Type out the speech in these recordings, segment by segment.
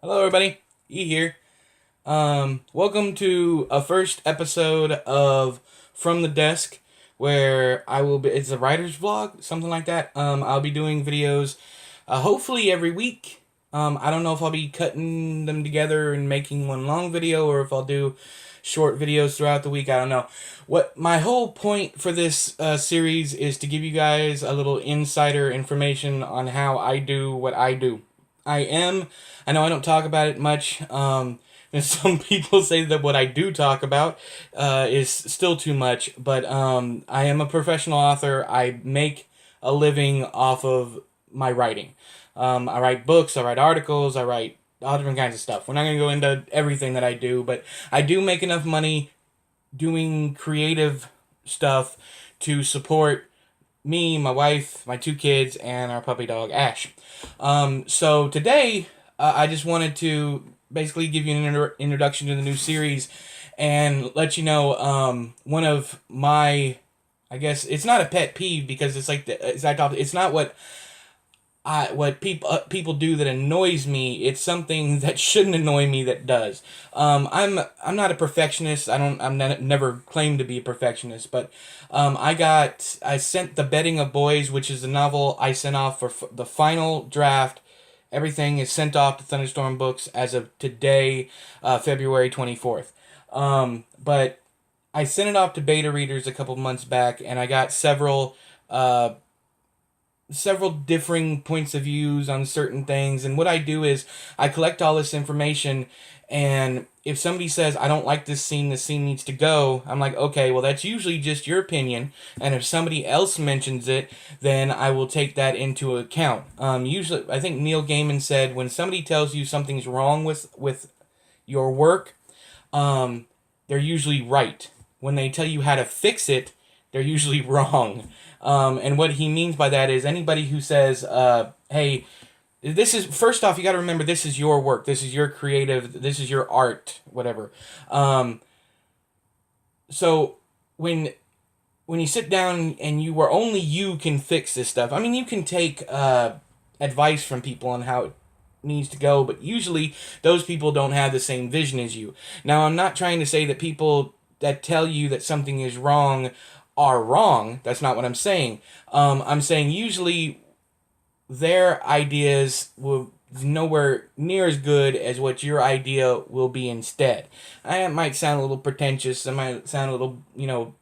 Hello, everybody. E here. Welcome to a first episode of From the Desk, where I will be. It's a writer's vlog, something like that. I'll be doing videos, hopefully every week. I don't know if I'll be cutting them together and making one long video, or if I'll do short videos throughout the week. I don't know. What my whole point for this series is to give you guys a little insider information on how I do what I do. I know I don't talk about it much. And some people say that what I do talk about is still too much, but I am a professional author. I make a living off of my writing. I write books, I write articles, I write all different kinds of stuff. We're not going to go into everything that I do, but I do make enough money doing creative stuff to support me, my wife, my two kids, and our puppy dog, Ash. So today, I just wanted to basically give you an introduction to the new series and let you know one of my, I guess, it's not a pet peeve because it's like the exact opposite. It's not what people do that annoys me. It's something that shouldn't annoy me that does. I'm not a perfectionist. Never claimed to be a perfectionist, but I sent The Bedding of Boys, which is the novel I sent off for the final draft. Everything is sent off to Thunderstorm Books as of today, February 24th. But I sent it off to beta readers a couple months back, and I got several differing points of views on certain things. And what I do is I collect all this information, and if somebody says I don't like this scene needs to go, I'm like, okay, well, that's usually just your opinion, and if somebody else mentions it, then I will take that into account. Usually, I think Neil Gaiman said when somebody tells you something's wrong with your work, they're usually right. When they tell you how to fix it, they're usually wrong. And what he means by that is anybody who says, hey, this is, first off, you got to remember this is your work, this is your creative, this is your art, whatever. So when you sit down and only you can fix this stuff, I mean, you can take advice from people on how it needs to go, but usually those people don't have the same vision as you. Now, I'm not trying to say that people that tell you that something is wrong are wrong. That's not what I'm saying. I'm saying usually their ideas will nowhere near as good as what your idea will be instead. I might sound a little pretentious. I might sound a little,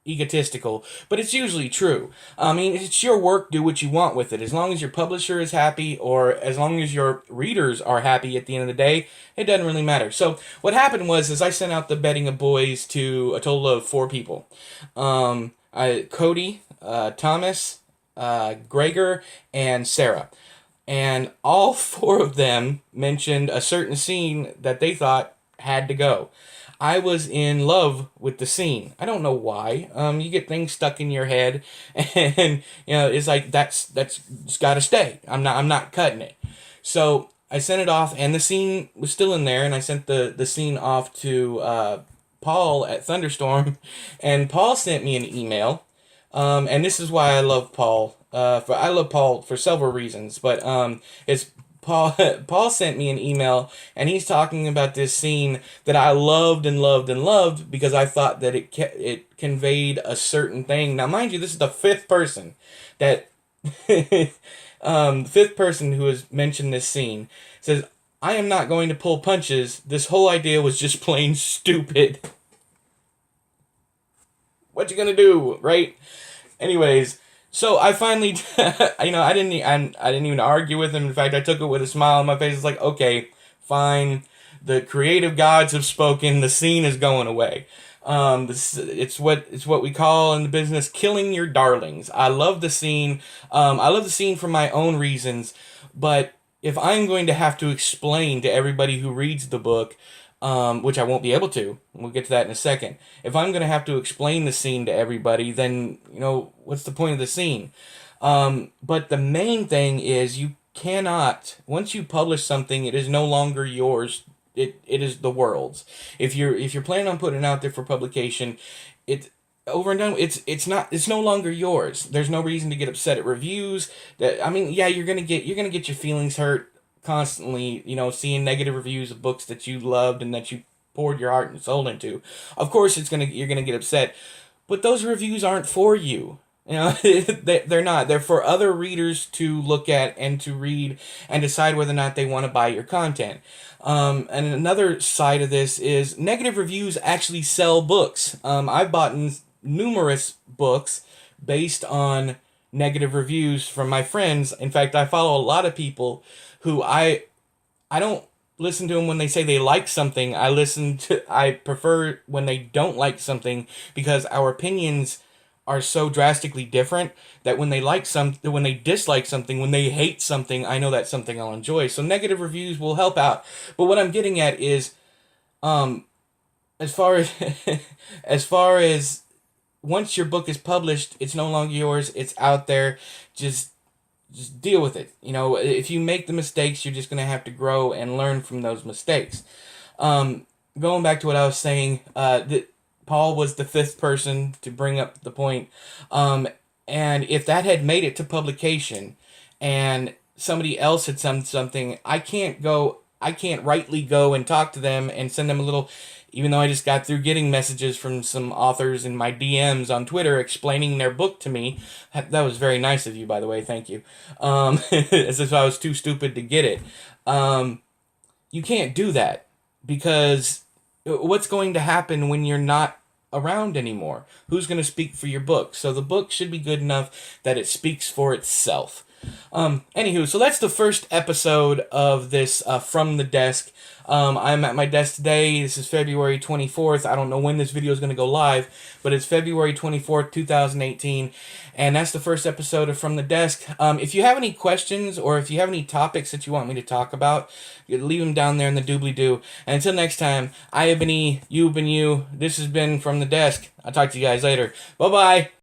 egotistical, but it's usually true. I mean, it's your work. Do what you want with it. As long as your publisher is happy, or as long as your readers are happy at the end of the day, it doesn't really matter. So what happened was I sent out The Bedding of Boys to a total of 4 people. Cody, Thomas, Gregor, and Sarah. And all 4 of them mentioned a certain scene that they thought had to go. I was in love with the scene. I don't know why. You get things stuck in your head, and it's like that's got to stay. I'm not cutting it. So I sent it off, and the scene was still in there, and I sent the scene off to Paul at Thunderstorm, and Paul sent me an email. And this is why I love Paul. I love Paul for several reasons, but it's Paul. Paul sent me an email, and he's talking about this scene that I loved and loved and loved because I thought that it conveyed a certain thing. Now, mind you, this is the fifth person that fifth person who has mentioned this scene. Says, I am not going to pull punches. This whole idea was just plain stupid. What you gonna do, right? Anyways, so I finally, I didn't even argue with him. In fact, I took it with a smile on my face. It's like, okay, fine. The creative gods have spoken. The scene is going away. It's what we call in the business killing your darlings. I love the scene. I love the scene for my own reasons, but if I'm going to have to explain to everybody who reads the book, which I won't be able to, we'll get to that in a second. If I'm going to have to explain the scene to everybody, then, what's the point of the scene? But the main thing is you cannot, once you publish something, it is no longer yours. It is the world's. If you're planning on putting it out there for publication, it's over and done. It's no longer yours. There's no reason to get upset at reviews. Yeah, you're gonna get your feelings hurt constantly, seeing negative reviews of books that you loved and that you poured your heart and soul into. Of course, you're gonna get upset, but those reviews aren't for you. They're not. They're for other readers to look at and to read and decide whether or not they want to buy your content. And another side of this is negative reviews actually sell books. I've bought numerous books based on negative reviews from my friends. In fact, I follow a lot of people who I don't listen to them when they say they like something. I prefer when they don't like something, because our opinions are so drastically different that when when they dislike something, when they hate something, I know that's something I'll enjoy. So negative reviews will help out. But what I'm getting at is, as far as as far as once your book is published, it's no longer yours. It's out there. Just deal with it. If you make the mistakes, you're just gonna have to grow and learn from those mistakes. Going back to what I was saying, that Paul was the fifth person to bring up the point. And if that had made it to publication and somebody else had something, I can't rightly go and talk to them and send them a little, even though I just got through getting messages from some authors in my DMs on Twitter explaining their book to me. That was very nice of you, by the way. Thank you. As if I was too stupid to get it. You can't do that, because what's going to happen when you're not around anymore? Who's going to speak for your book? So the book should be good enough that it speaks for itself. Anywho, so that's the first episode of this From the Desk. I'm at my desk today. This is February 24th. I don't know when this video is going to go live, but it's February 24th, 2018. And that's the first episode of From the Desk. If you have any questions or if you have any topics that you want me to talk about, you leave them down there in the doobly-doo. And until next time, I have been E, you've been you. This has been From the Desk. I'll talk to you guys later. Bye-bye.